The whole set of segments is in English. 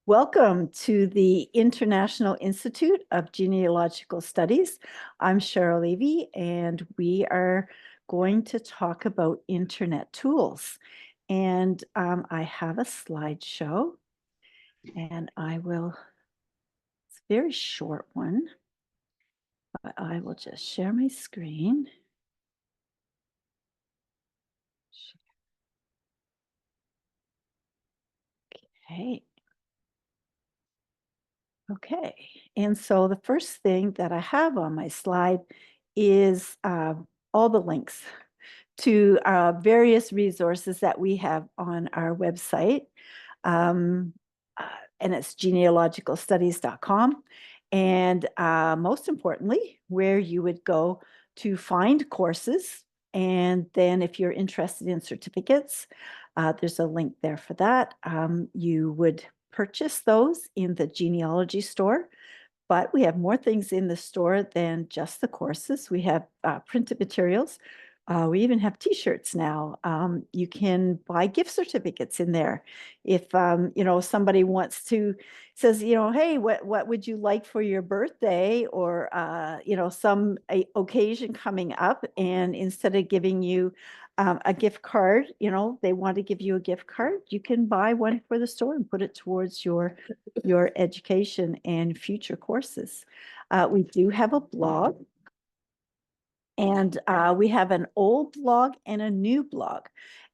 Welcome to the International Institute of Genealogical Studies. I'm Cheryl Levy, and we are going to talk about internet tools. And I have a slideshow, and it's a very short one, but I will just share my screen. Okay. Okay, and so the first thing that I have on my slide is all the links to various resources that we have on our website. Um, uh, and it's genealogicalstudies.com. And most importantly, where you would go to find courses. And then if you're interested in certificates, there's a link there for that. You would purchase those in the genealogy store. But we have more things in the store than just the courses. We have printed materials. We even have T-shirts now. You can buy gift certificates in there. If somebody says, hey, what would you like for your birthday, or some occasion coming up, and instead of giving you a gift card, they want to give you a gift card, you can buy one for the store and put it towards your education and future courses. We do have a blog, and we have an old blog and a new blog.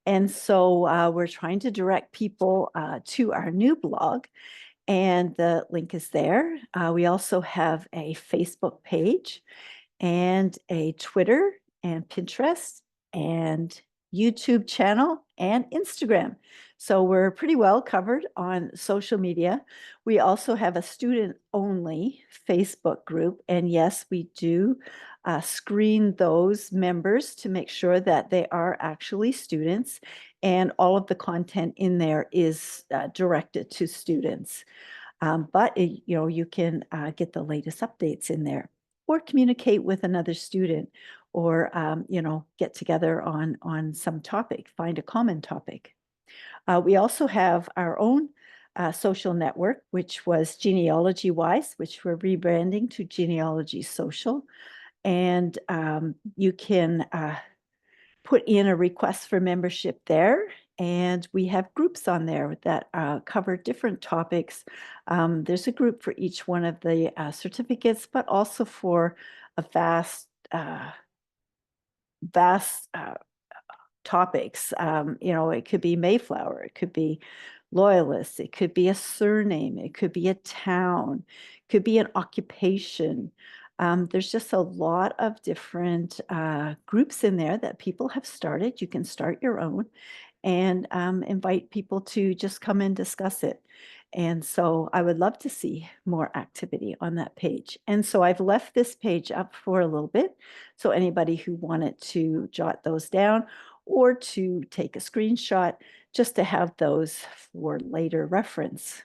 And so we're trying to direct people to our new blog, and the link is there. We also have a Facebook page and a Twitter and Pinterest and YouTube channel and Instagram. So we're pretty well covered on social media. We also have a student-only Facebook group. And yes, we do screen those members to make sure that they are actually students. And all of the content in there is directed to students. But you can get the latest updates in there, or communicate with another student, or get together on some topic, find a common topic. We also have our own social network, which was Genealogy Wise, which we're rebranding to Genealogy Social. And you can put in a request for membership there. And we have groups on there that cover different topics. There's a group for each one of the certificates, but also for a vast topics. It could be Mayflower, it could be Loyalists, it could be a surname, it could be a town, it could be an occupation. There's just a lot of different groups in there that people have started. You can start your own and invite people to just come and discuss it. And so I would love to see more activity on that page. And so I've left this page up for a little bit. So anybody who wanted to jot those down or to take a screenshot, just to have those for later reference.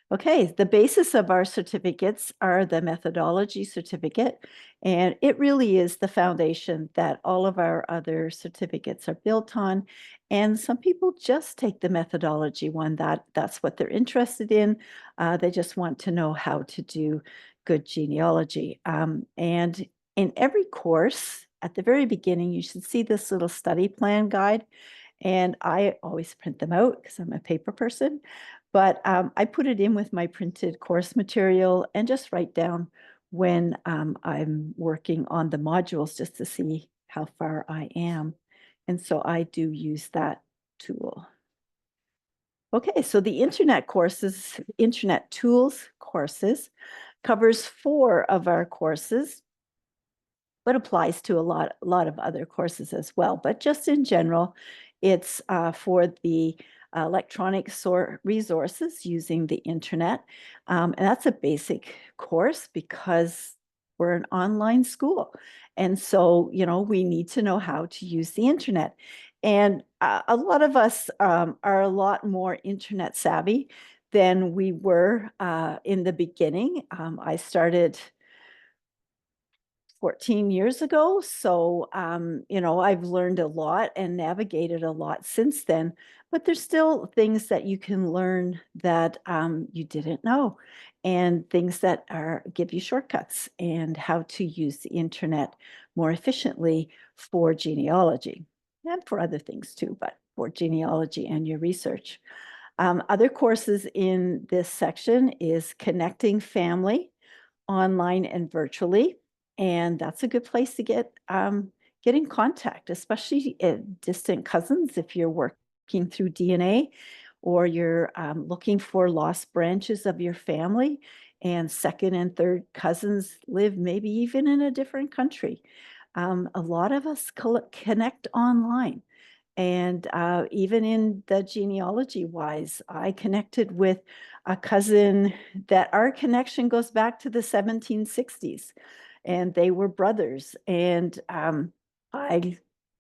Okay, the basis of our certificates are the methodology certificate, and it really is the foundation that all of our other certificates are built on. And some people just take the methodology one, that's what they're interested in. They just want to know how to do good genealogy. And in every course, at the very beginning, you should see this little study plan guide. And I always print them out because I'm a paper person. But I put it in with my printed course material and just write down when I'm working on the modules, just to see how far I am. And so I do use that tool. Okay, so the internet tools courses covers 4 of our courses, but applies to a lot of other courses as well. But just in general, it's for the electronic resources using the internet. And that's a basic course because we're an online school. And so, we need to know how to use the internet. And a lot of us are a lot more internet savvy than we were in the beginning. I started 14 years ago. So, I've learned a lot and navigated a lot since then, but there's still things that you can learn that you didn't know, and things that give you shortcuts and how to use the internet more efficiently for genealogy and for other things too, but for genealogy and your research. Other courses in this section is Connecting Family online and virtually. And that's a good place to get in contact, especially distant cousins if you're working through DNA or you're looking for lost branches of your family and second and third cousins live maybe even in a different country. A lot of us connect online. And even in the genealogy wise, I connected with a cousin that our connection goes back to the 1760s, and they were brothers. And I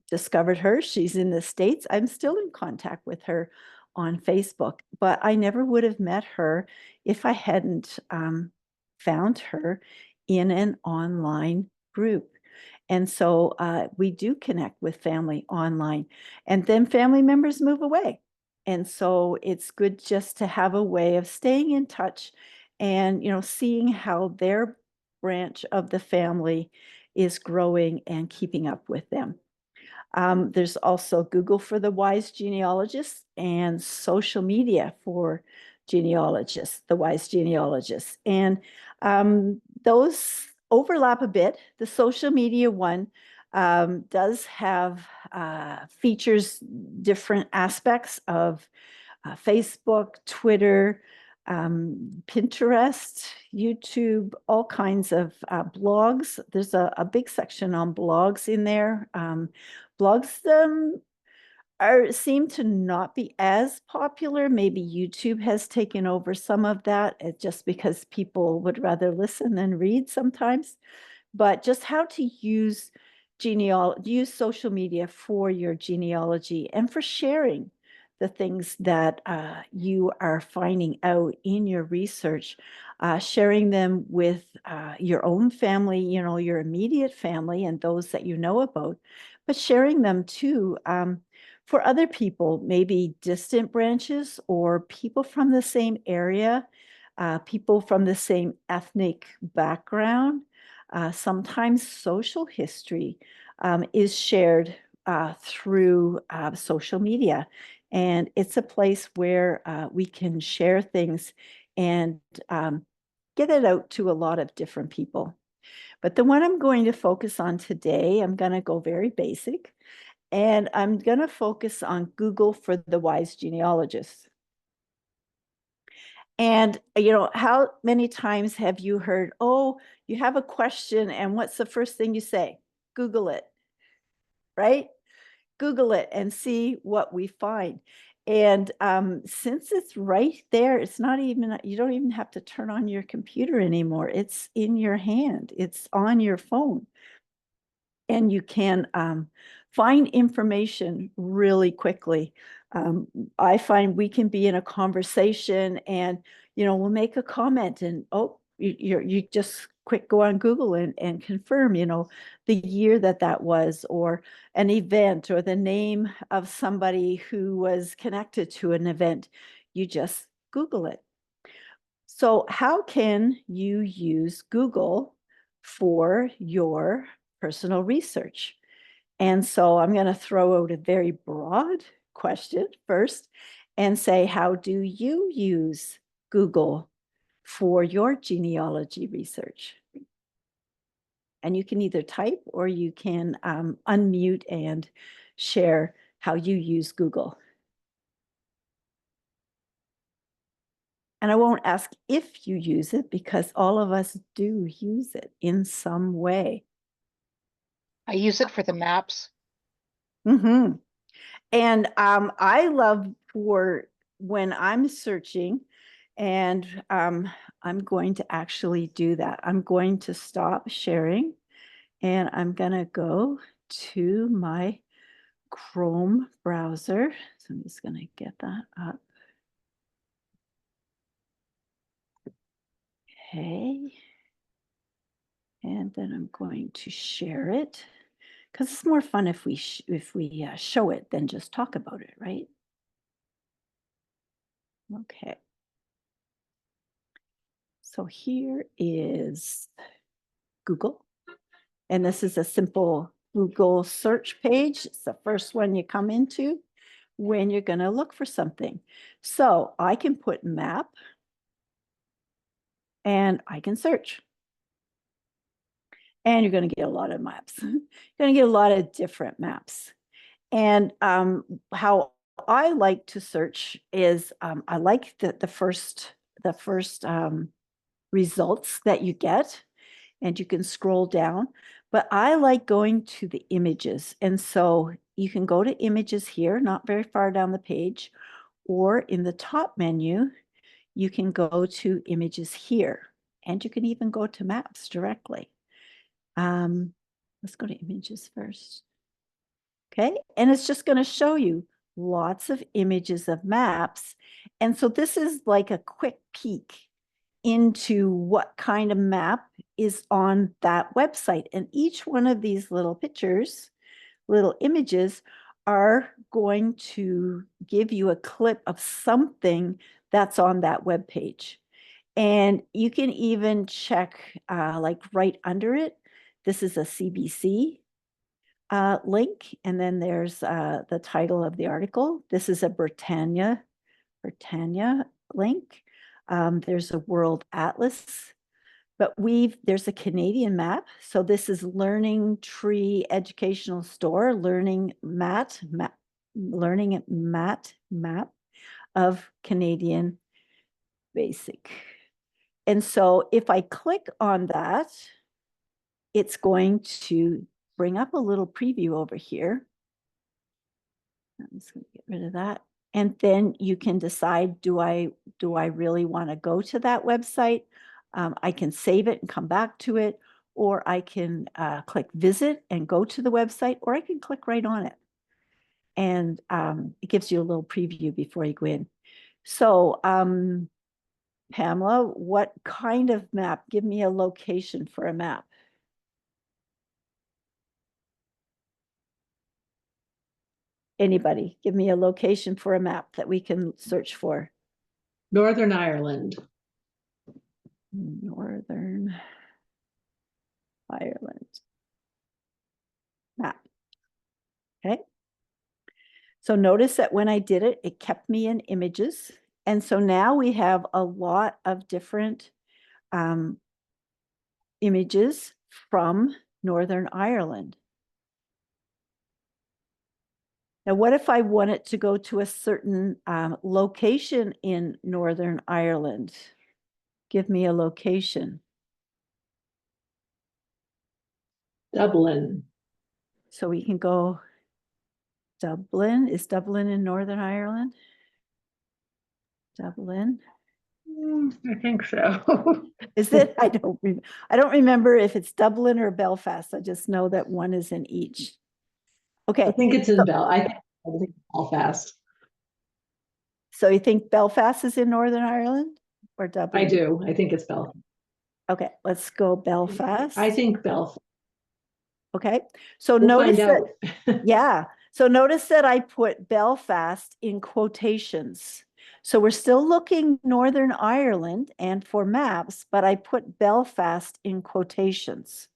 discovered her. She's in the States. I'm still in contact with her on Facebook, but I never would have met her if I hadn't found her in an online group. And so we do connect with family online, and then family members move away. And so it's good just to have a way of staying in touch and, seeing how their branch of the family is growing and keeping up with them. There's also Google for the wise genealogists and social media for genealogists, the wise genealogists. And those overlap a bit. The social media one does have features different aspects of Facebook, Twitter, Pinterest, YouTube, all kinds of blogs. There's a big section on blogs in there. Blogs seem to not be as popular. Maybe YouTube has taken over some of that, just because people would rather listen than read sometimes. But just how to use social media for your genealogy and for sharing the things that you are finding out in your research, sharing them with your own family, your immediate family and those that you know about, but sharing them too for other people, maybe distant branches or people from the same area, people from the same ethnic background. Sometimes social history is shared through social media. And it's a place where we can share things and get it out to a lot of different people. But the one I'm going to focus on today, I'm going to go very basic. And I'm going to focus on Google for the wise genealogists. And, how many times have you heard, oh, you have a question, and what's the first thing you say? Google it, right? Google it and see what we find. And since it's right there, it's not even, you don't even have to turn on your computer anymore. It's in your hand, it's on your phone. And you can find information really quickly. I find we can be in a conversation and, we'll make a comment and, oh, you just quick go on Google and confirm, the year that was, or an event, or the name of somebody who was connected to an event. You just Google it. So how can you use Google for your personal research? And so I'm going to throw out a very broad question first and say, how do you use Google for your genealogy research? And you can either type or you can unmute and share how you use Google. And I won't ask if you use it because all of us do use it in some way. I use it for the maps. Mm-hmm. And I love for when I'm searching, and I'm going to actually do that. I'm going to stop sharing and I'm going to go to my Chrome browser. So I'm just going to get that up. Okay. And then I'm going to share it because it's more fun if we show it than just talk about it, right? Okay. So here is Google. And this is a simple Google search page. It's the first one you come into when you're going to look for something. So I can put map and I can search. And you're going to get a lot of maps. You're going to get a lot of different maps. And how I like to search is I like the first results that you get, and you can scroll down. But I like going to the images. And so you can go to images here, not very far down the page, or in the top menu, you can go to images here. And you can even go to maps directly. Let's go to images first. Okay, and it's just going to show you lots of images of maps. And so this is like a quick peek into what kind of map is on that website. And each one of these little pictures, little images, are going to give you a clip of something that's on that web page. And you can even check like right under it. This is a CBC link, and then there's the title of the article. This is a Britannia link. There's a World Atlas, but there's a Canadian map. So this is Learning Tree Educational Store, Learning Mat map of Canadian Basic. And so if I click on that, it's going to bring up a little preview over here. I'm just going to get rid of that. And then you can decide, do I really want to go to that website? I can save it and come back to it, or I can click visit and go to the website, or I can click right on it. And it gives you a little preview before you go in. So Pamela, what kind of map? Give me a location for a map. Anybody, give me a location for a map that we can search for. Northern Ireland. Northern Ireland map. Okay. So notice that when I did it, it kept me in images. And so now we have a lot of different images from Northern Ireland. Now, what if I wanted to go to a certain location in Northern Ireland? Give me a location. Dublin. So we can go Dublin. Is Dublin in Northern Ireland? Dublin. I think so. Is it? I don't remember if it's Dublin or Belfast. I just know that one is in each. Okay. I think it's in I think Belfast. So you think Belfast is in Northern Ireland or Dublin? I do. I think it's Belfast. Okay, let's go Belfast. I think Belfast. Okay, so We'll notice find that, out. yeah. So notice that I put Belfast in quotations. So we're still looking Northern Ireland and for maps, but I put Belfast in quotations.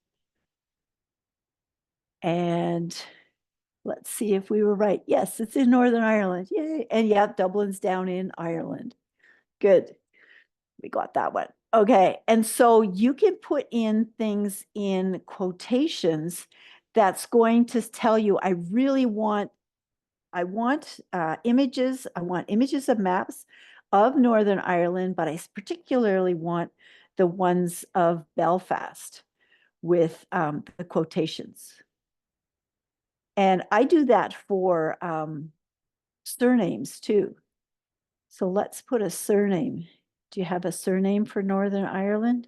And let's see if we were right. Yes, it's in Northern Ireland. Yay. And yeah, Dublin's down in Ireland. Good. We got that one. Okay. And so you can put in things in quotations that's going to tell you, I want images. I want images of maps of Northern Ireland, but I particularly want the ones of Belfast with the quotations. And I do that for surnames too. So let's put a surname. Do you have a surname for Northern Ireland?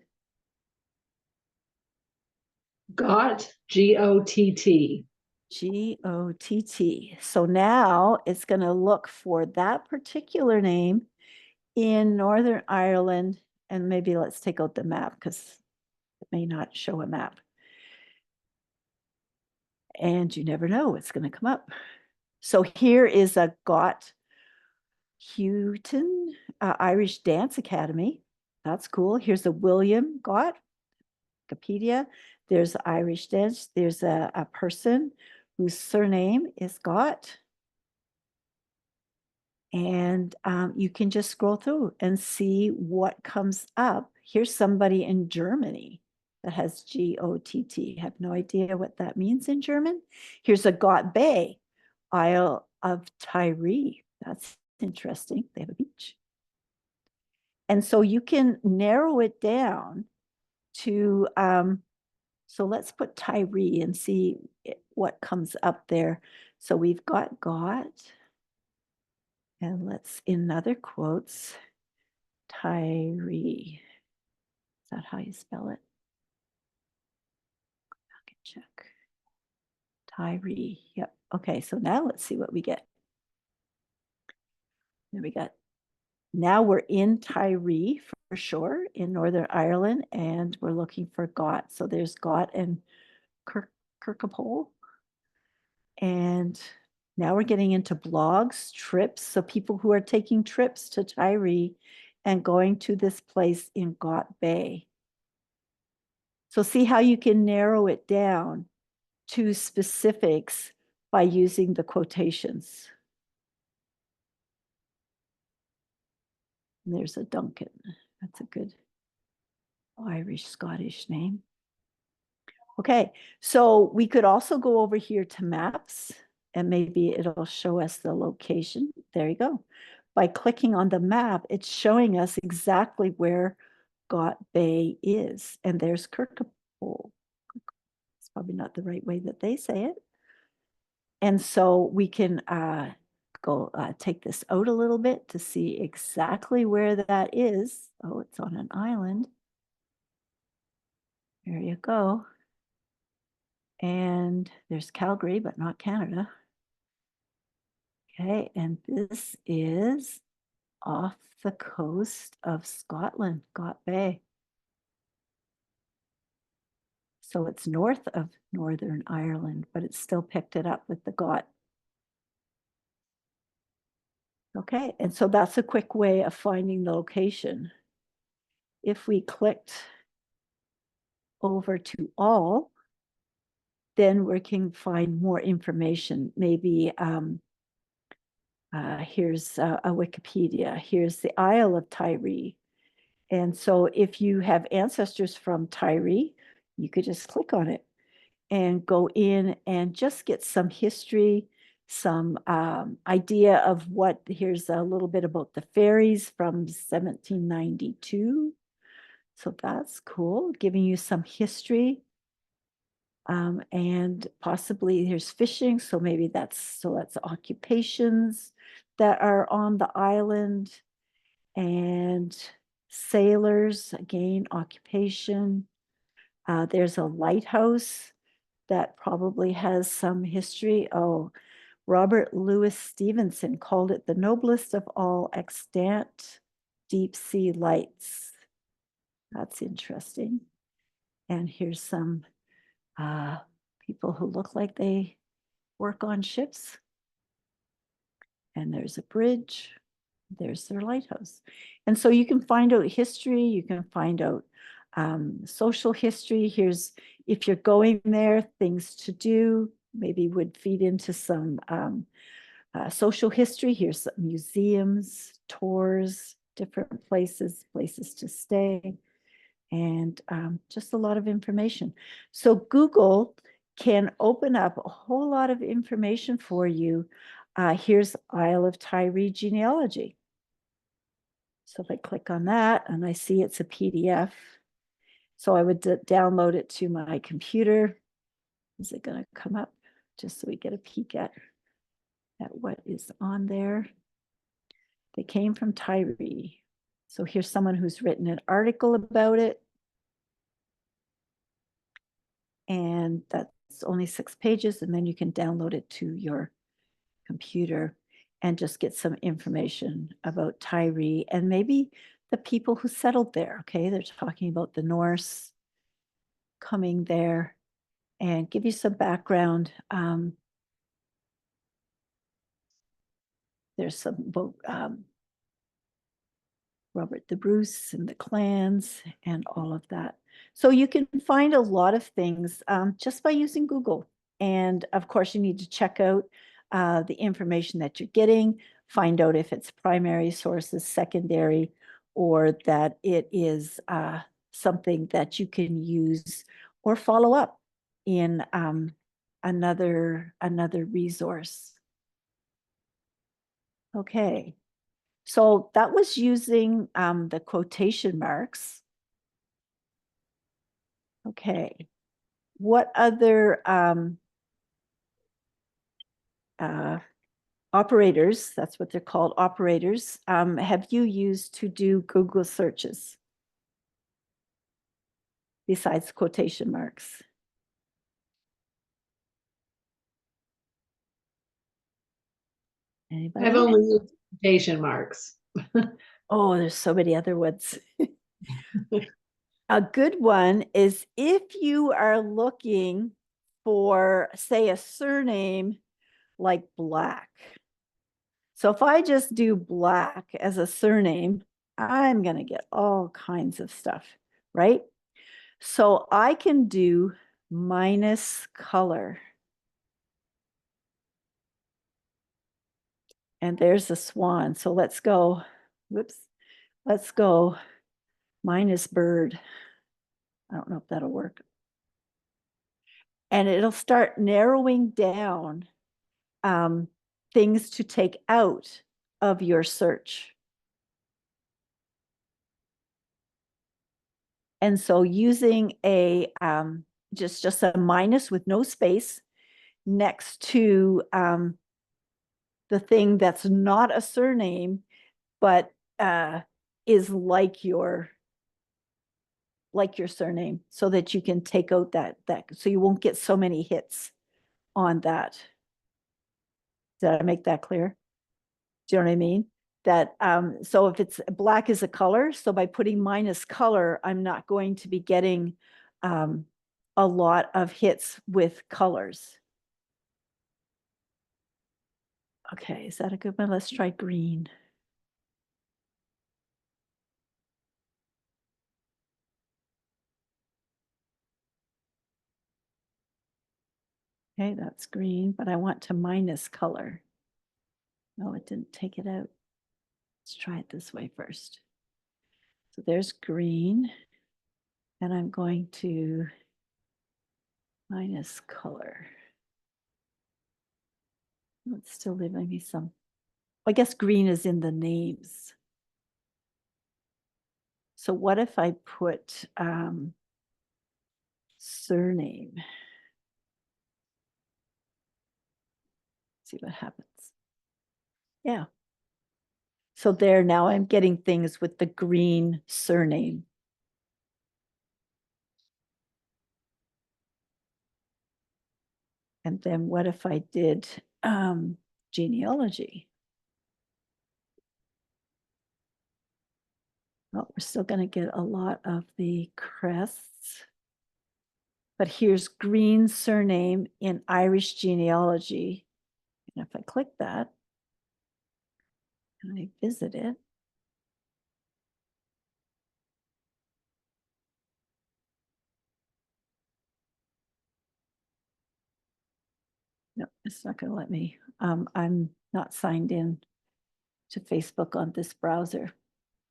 Gott, G-O-T-T. G-O-T-T. So now it's going to look for that particular name in Northern Ireland. And maybe let's take out the map because It may not show a map. And you never know what's going to come up. So here is a Got Houghton Irish Dance Academy. That's cool. Here's a William Got Wikipedia. There's Irish dance. There's a person whose surname is Got. And you can just scroll through and see what comes up. Here's somebody in Germany that has G-O-T-T. Have no idea what that means in German. Here's a Got Bay, Isle of Tyree. That's interesting. They have a beach. And so you can narrow it down to, so let's put Tyree and see what comes up there. So we've got, and let's, in other quotes, Tyree. Is that how you spell it? I can check. Tyree. Yep. Okay, so now let's see what we get. There we got. Now we're in Tyree for sure in Northern Ireland, and we're looking for Got. So there's Got and Kirkapole. And now we're getting into blogs, trips. So people who are taking trips to Tyree and going to this place in Got Bay. So see how you can narrow it down to specifics by using the quotations. And there's a Duncan. That's a good Irish, Scottish name. Okay, so we could also go over here to maps and maybe it'll show us the location. There you go. By clicking on the map, it's showing us exactly where Got Bay is. And there's Kirkapole. It's probably not the right way that they say it. And so we can go take this out a little bit to see exactly where that is. Oh, it's on an island. There you go. And there's Calgary, but not Canada. Okay, and this is off the coast of Scotland, Got Bay. So it's north of Northern Ireland, but it still picked it up with the Got. Okay, and so that's a quick way of finding the location. If we clicked over to all, then we can find more information. Maybe here's a Wikipedia. Here's the Isle of Tyree. And so if you have ancestors from Tyree, you could just click on it and go in and just get some history, some idea of what, here's a little bit about the ferries from 1792. So that's cool, giving you some history. And possibly there's fishing, so maybe that's occupations that are on the island, and sailors, again, occupation. There's a lighthouse that probably has some history. Oh, Robert Louis Stevenson called it the noblest of all extant deep sea lights. That's interesting. And here's some people who look like they work on ships. And there's a bridge. There's their lighthouse. And so you can find out history. You can find out social history. Here's, if you're going there, things to do, maybe would feed into some social history. Here's some museums, tours, different places to stay, and just a lot of information. So Google can open up a whole lot of information for you. Here's Isle of Tyree genealogy. So if I click on that and I see it's a PDF, so I would download it to my computer. Is it going to come up just so we get a peek at what is on there? They came from Tyree. So here's someone who's written an article about it. And that's only 6 pages, and then you can download it to your computer and just get some information about Tyree and maybe the people who settled there. Okay, they're talking about the Norse coming there and give you some background. There's some Robert the Bruce and the clans and all of that. So you can find a lot of things just by using Google. And of course, you need to check out the information that you're getting, find out if it's primary sources, secondary, or that it is something that you can use or follow up in another resource. Okay. So that was using the quotation marks. Okay. What other operators, that's what they're called, operators, have you used to do Google searches besides quotation marks? Anybody? I've only used quotation marks. Oh, there's so many other ones. A good one is if you are looking for, say, a surname like Black. So if I just do Black as a surname, I'm going to get all kinds of stuff, right? So I can do minus color. And there's a swan. So let's go, whoops, let's go minus bird. I don't know if that'll work. And it'll start narrowing down things to take out of your search. And so using a just a minus with no space next to the thing that's not a surname, but is like your surname, so that you can take out that so you won't get so many hits on that. Did I make that clear? Do you know what I mean? That so if it's Black is a color, so by putting minus color, I'm not going to be getting a lot of hits with colors. Okay, is that a good one? Let's try green. Okay, that's green, but I want to minus color. No, it didn't take it out. Let's try it this way first. So there's green, and I'm going to minus color. It's still leaving me some. I guess green is in the names. So what if I put surname? See what happens. Yeah. So there, now I'm getting things with the green surname. And then what if I did genealogy? Well, we're still going to get a lot of the crests. But here's green surname in Irish genealogy. And if I click that, and I visit it, no, it's not going to let me. I'm not signed in to Facebook on this browser.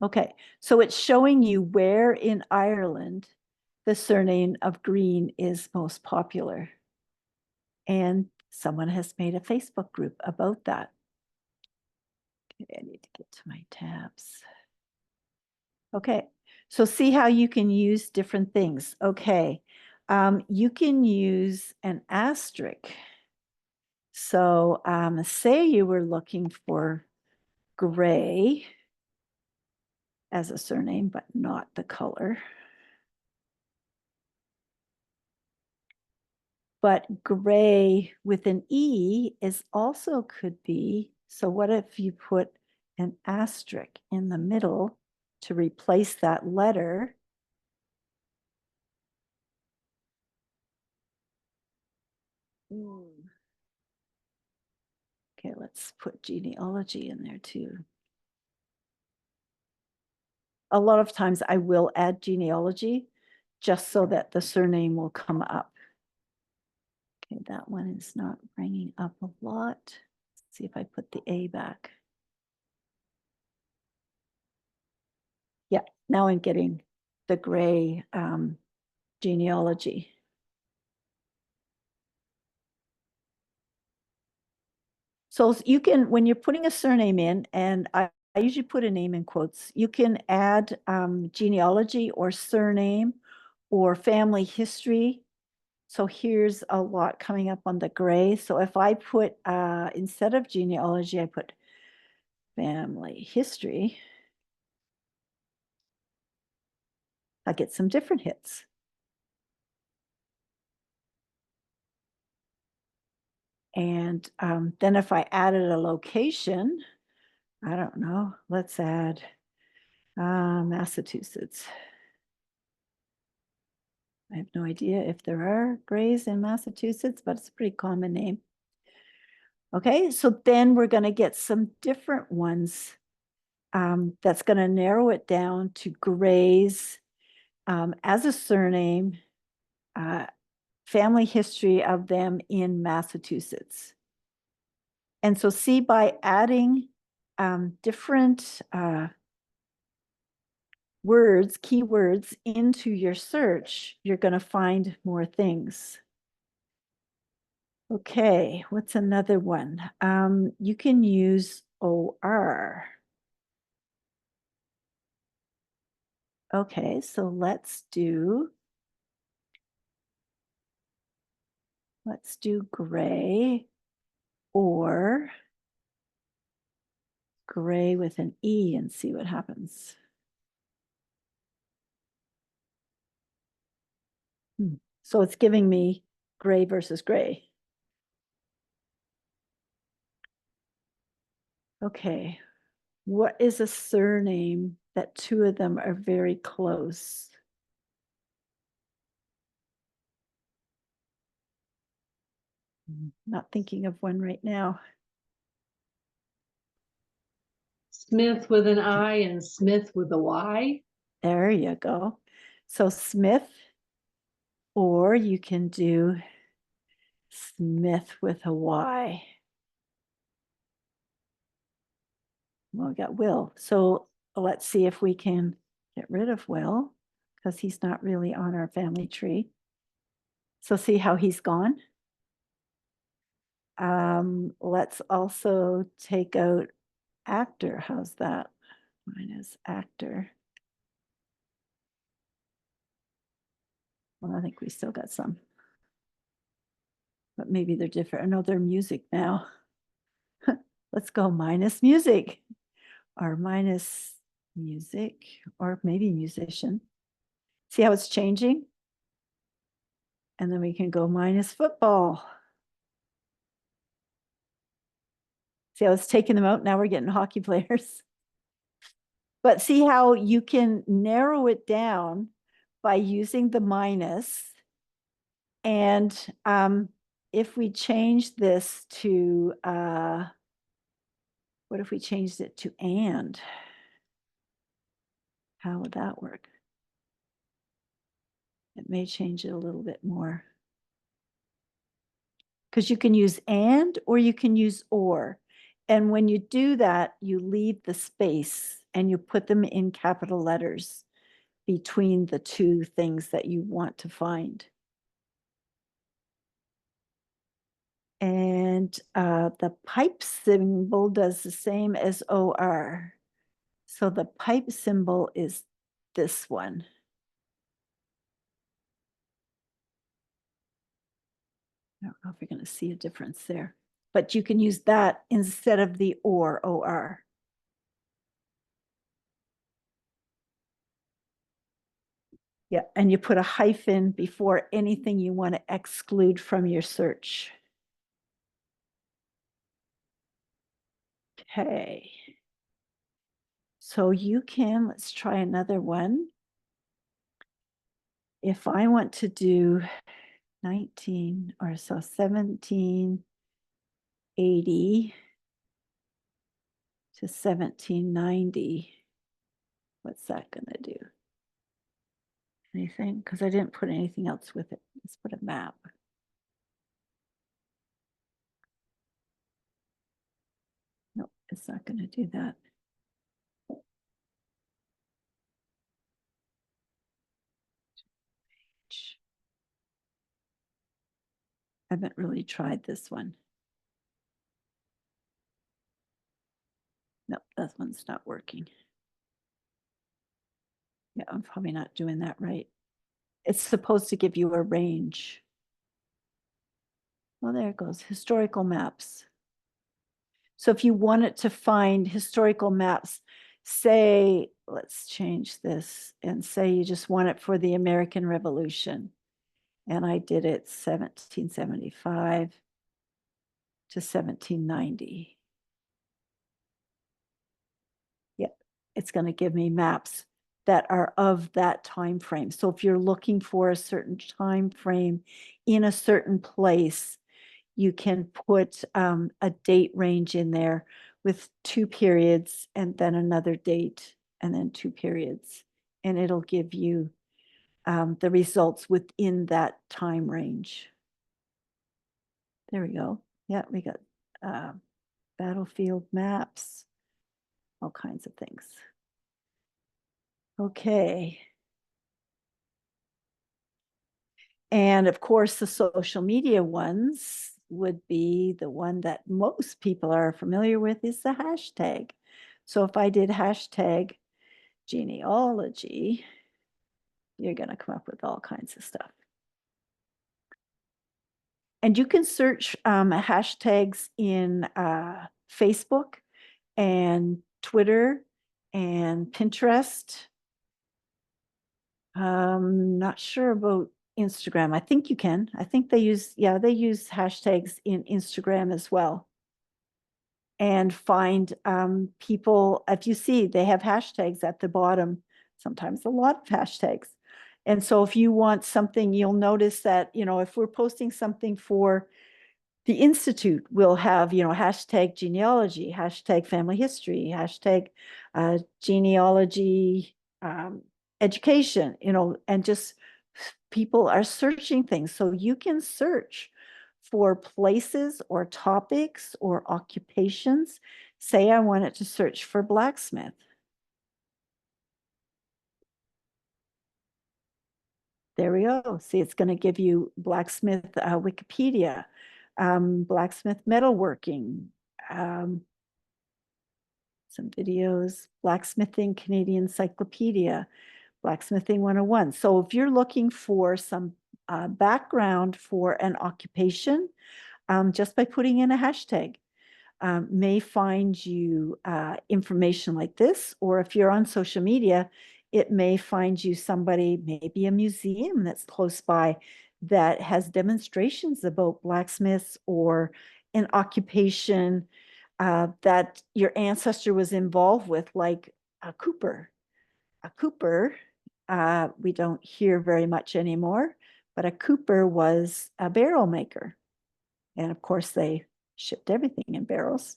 Okay, so it's showing you where in Ireland the surname of Green is most popular. And someone has made a Facebook group about that. Okay, I need to get to my tabs. Okay, so see how you can use different things. Okay, you can use an asterisk. So say you were looking for gray as a surname, but not the color. But gray with an E is also could be, so what if you put an asterisk in the middle to replace that letter? Okay, let's put genealogy in there too. A lot of times I will add genealogy just so that the surname will come up. Okay, that one is not bringing up a lot. Let's see if I put the A back. Yeah, now I'm getting the gray genealogy. So you can, when you're putting a surname in, and I usually put a name in quotes, you can add genealogy or surname or family history. So here's a lot coming up on the gray. So if I put, instead of genealogy, I put family history, I get some different hits. And then if I added a location, I don't know, let's add Massachusetts. I have no idea if there are Grays in Massachusetts, but it's a pretty common name. Okay, so then we're going to get some different ones that's going to narrow it down to Grays as a surname, family history of them in Massachusetts. And so see, by adding different words, keywords into your search, you're going to find more things. Okay, what's another one? You can use OR. Okay, so let's do gray or gray with an E and see what happens. So it's giving me gray versus gray. Okay, what is a surname that two of them are very close? Not thinking of one right now. Smith with an I and Smith with a Y. There you go. So Smith, or you can do Smith with a Y. Well, we got Will. So let's see if we can get rid of Will because he's not really on our family tree. So see how he's gone. Let's also take out actor. How's that? Mine is actor. Well, I think we still got some. But maybe they're different. I know they're music now. Let's go minus music or minus music or maybe musician. See how it's changing? And then we can go minus football. See how it's taking them out? Now we're getting hockey players. But see how you can narrow it down by using the minus. And if we change this to, what if we changed it to and? How would that work? It may change it a little bit more. Because you can use and or you can use or. And when you do that, you leave the space and you put them in capital letters between the two things that you want to find. And the pipe symbol does the same as OR. So the pipe symbol is this one. I don't know if you're going to see a difference there, but you can use that instead of the OR. Yeah, and you put a hyphen before anything you want to exclude from your search. Okay. So you can, let's try another one. If I want to do 19 or so 1780 to 1790. What's that gonna do? Anything? Because I didn't put anything else with it. Let's put a map. No, it's not gonna do that. I haven't really tried this one. No, that one's not working. Yeah, I'm probably not doing that right. It's supposed to give you a range. Well, there it goes, historical maps. So if you wanted to find historical maps, say, let's change this and say you just want it for the American Revolution. And I did it 1775 to 1790. Yep, it's going to give me maps that are of that time frame. So if you're looking for a certain time frame in a certain place, you can put a date range in there with 2 periods and then another date and then 2 periods. And it'll give you the results within that time range. There we go. Yeah, we got battlefield maps, all kinds of things. Okay. And of course, the social media ones would be the one that most people are familiar with is the hashtag. So if I did hashtag genealogy, you're going to come up with all kinds of stuff. And you can search hashtags in Facebook and Twitter and Pinterest. Not sure about Instagram. I think you can. I think they use hashtags in Instagram as well. And find people, if you see, they have hashtags at the bottom, sometimes a lot of hashtags. And so if you want something, you'll notice that, if we're posting something for the Institute, we'll have, hashtag genealogy, hashtag family history, hashtag genealogy education, and just people are searching things. So you can search for places or topics or occupations. Say I wanted to search for blacksmith. There we go. See, it's going to give you blacksmith Wikipedia, blacksmith metalworking, some videos, blacksmithing Canadian Encyclopedia, blacksmithing 101. So if you're looking for some background for an occupation, just by putting in a hashtag, may find you information like this, or if you're on social media, it may find you somebody, maybe a museum that's close by that has demonstrations about blacksmiths or an occupation that your ancestor was involved with, like a cooper. A cooper, we don't hear very much anymore, but a cooper was a barrel maker. And of course, they shipped everything in barrels.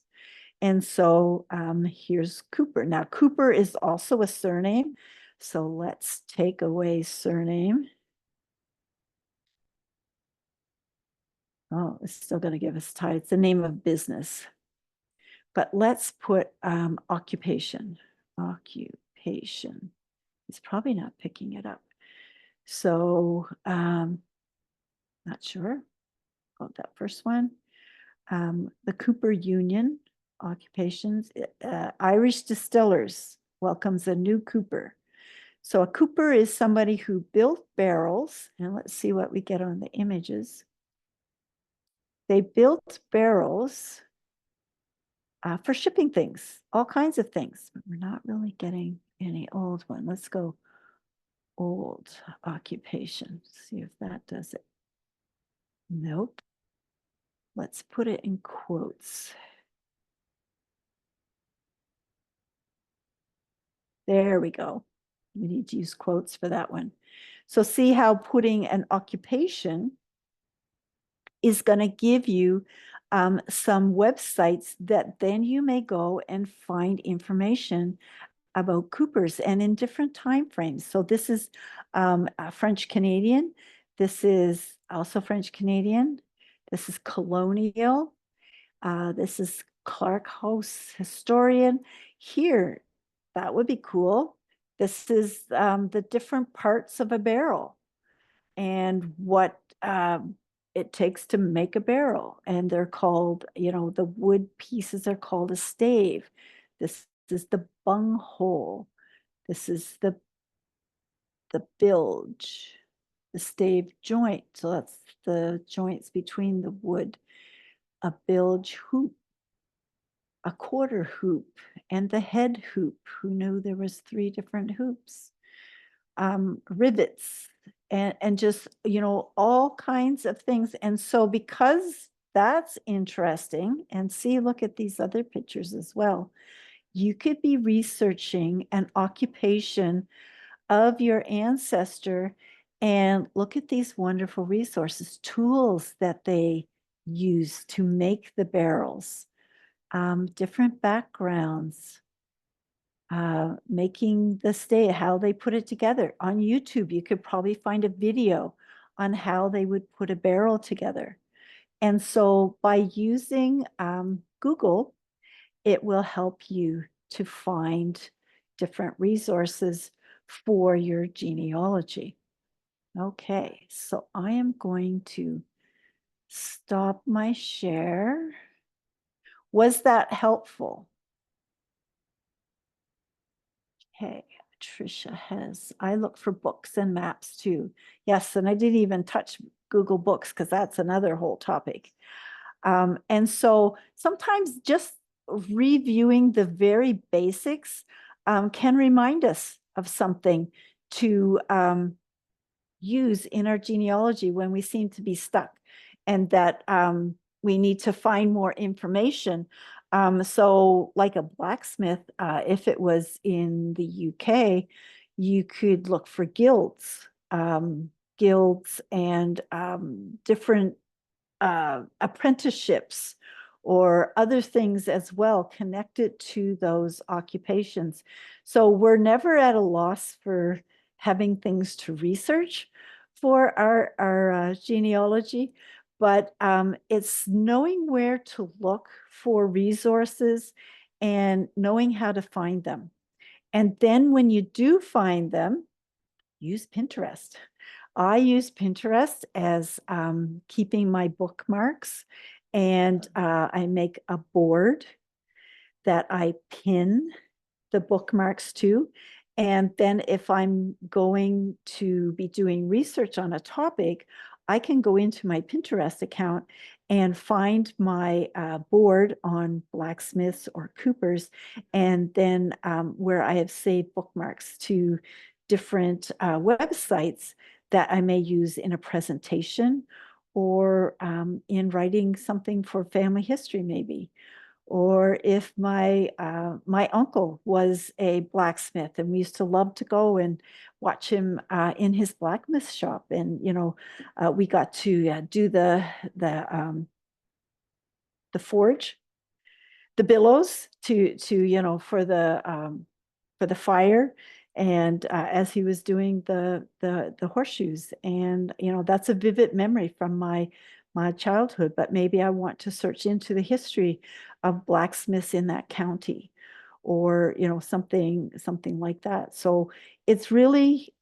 And so here's Cooper. Now, Cooper is also a surname. So let's take away surname. Oh, it's still going to give us title. It's the name of business. But let's put occupation. Occupation. It's probably not picking it up. So not sure about that first one. The Cooper Union occupations, Irish Distillers welcomes a new Cooper. So a Cooper is somebody who built barrels, and let's see what we get on the images. They built barrels for shipping things, all kinds of things, but we're not really getting any old one. Let's go old occupation, see if that does it. Nope. Let's put it in quotes. There we go. We need to use quotes for that one. So see how putting an occupation is going to give you some websites that then you may go and find information about Coopers and in different time frames. So this is French Canadian. This is also French Canadian. This is colonial. This is Clark House historian. Here, that would be cool. This is the different parts of a barrel and what it takes to make a barrel. And they're called, you know, the wood pieces are called a stave. This is the bung hole. This is the bilge, the stave joint. So that's the joints between the wood, a bilge hoop, a quarter hoop, and the head hoop. Who knew there was 3 different hoops? Rivets, and just, you know, all kinds of things. And so because that's interesting, and see, look at these other pictures as well. You could be researching an occupation of your ancestor and look at these wonderful resources, tools that they use to make the barrels, different backgrounds, making the stay, how they put it together. On YouTube, you could probably find a video on how they would put a barrel together. And so by using Google, it will help you to find different resources for your genealogy. Okay, so I am going to stop my share. Was that helpful? Okay, Tricia has, I look for books and maps too. Yes, and I didn't even touch Google Books because that's another whole topic. And so sometimes just reviewing the very basics can remind us of something to use in our genealogy when we seem to be stuck and that we need to find more information. So like a blacksmith, if it was in the UK, you could look for guilds, guilds and different apprenticeships or other things as well connected to those occupations. So we're never at a loss for having things to research for our genealogy, but it's knowing where to look for resources and knowing how to find them. And then when you do find them, use Pinterest. I use Pinterest as keeping my bookmarks, and I make a board that I pin the bookmarks to. And then if I'm going to be doing research on a topic, I can go into my Pinterest account and find my board on blacksmiths or coopers, and then where I have saved bookmarks to different websites that I may use in a presentation or in writing something for family history maybe. Or if my my uncle was a blacksmith and we used to love to go and watch him in his blacksmith shop, and you know we got to do the forge, the billows to you know for the fire, and as he was doing the horseshoes, and you know that's a vivid memory from my childhood. But maybe I want to search into the history of blacksmiths in that county, or you know something like that. So it's really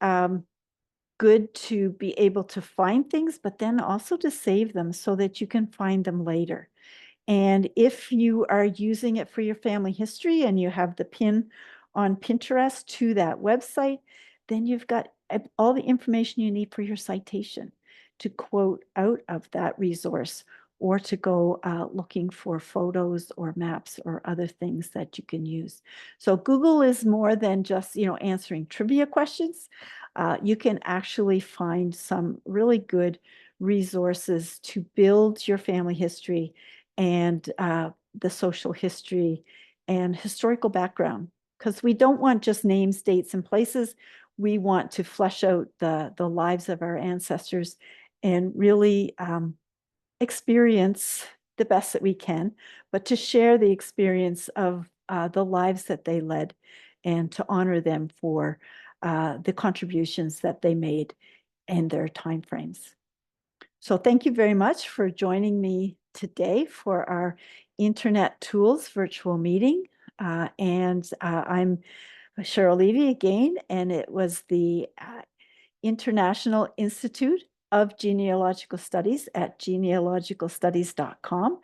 good to be able to find things, but then also to save them so that you can find them later. And if you are using it for your family history and you have the pin on Pinterest to that website, then you've got all the information you need for your citation to quote out of that resource, or to go looking for photos or maps or other things that you can use. So Google is more than just, you know, answering trivia questions. You can actually find some really good resources to build your family history and the social history and historical background, because we don't want just names, dates, and places. We want to flesh out the lives of our ancestors and really experience the best that we can, but to share the experience of the lives that they led and to honor them for the contributions that they made in their timeframes. So thank you very much for joining me today for our Internet Tools virtual meeting. I'm Cheryl Levy again, and it was the International Institute of Genealogical Studies at genealogicalstudies.com.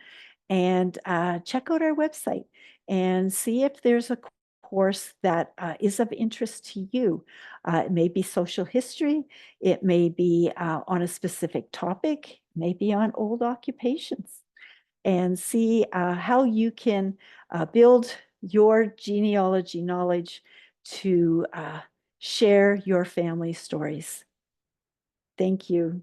And check out our website and see if there's a course that is of interest to you. It may be social history, it may be on a specific topic, maybe on old occupations, and see how you can build your genealogy knowledge to share your family stories. Thank you.